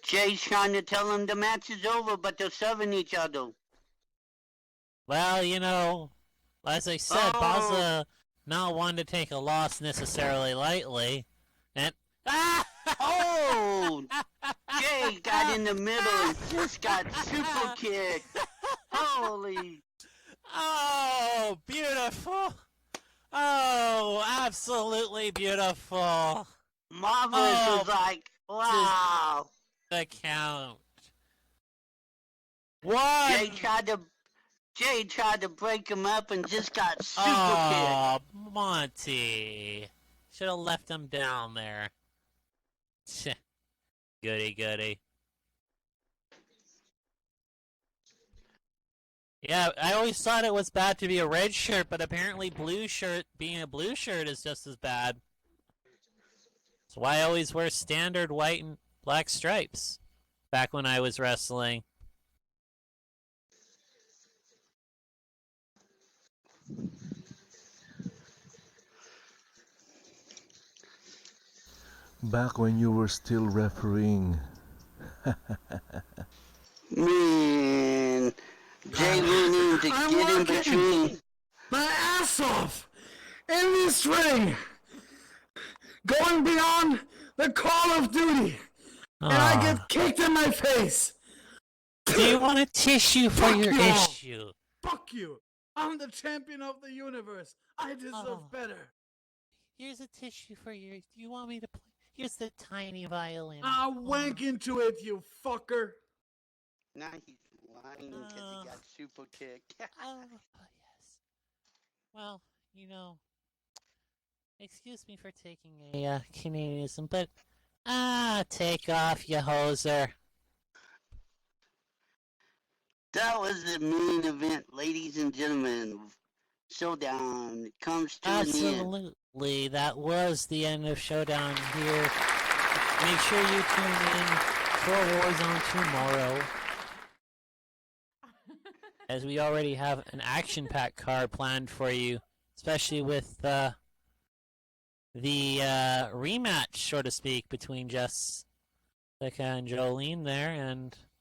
Jay's trying to tell him the match is over, but they're subbing each other. Well, you know, as I said, Baza not one to take a loss necessarily lightly. And Oh! Jay got in the middle and just got super kicked. Holy. Oh, beautiful. Oh, absolutely beautiful. Marvelous was like, wow. The count. One. Jay tried to break him up and just got super Oh, Monty. Should have left him down there. Goody, goody. Yeah, I always thought it was bad to be a red shirt, but apparently being a blue shirt is just as bad. That's why I always wear standard white and black stripes back when I was wrestling. Back when you were still refereeing. Man, Jay went in to get in between. My ass off in this ring, going beyond the Call of Duty, and I get kicked in my face. Do you want a tissue for your issue? Fuck you! I'm the champion of the universe. I deserve better. Here's a tissue for your... Do you want me to play? Here's the tiny violin. Wank into it, you fucker. Now he's lying because he got super kicked. Oh, yes. Well, you know, excuse me for taking a Canadianism, but take off, you hoser. That was the main event, ladies and gentlemen. Showdown comes to an end. Absolutely, that was the end of Showdown here. Make sure you tune in for Warzone tomorrow, as we already have an action-packed card planned for you, especially with the rematch, so to speak, between Jessica and Jolene there, and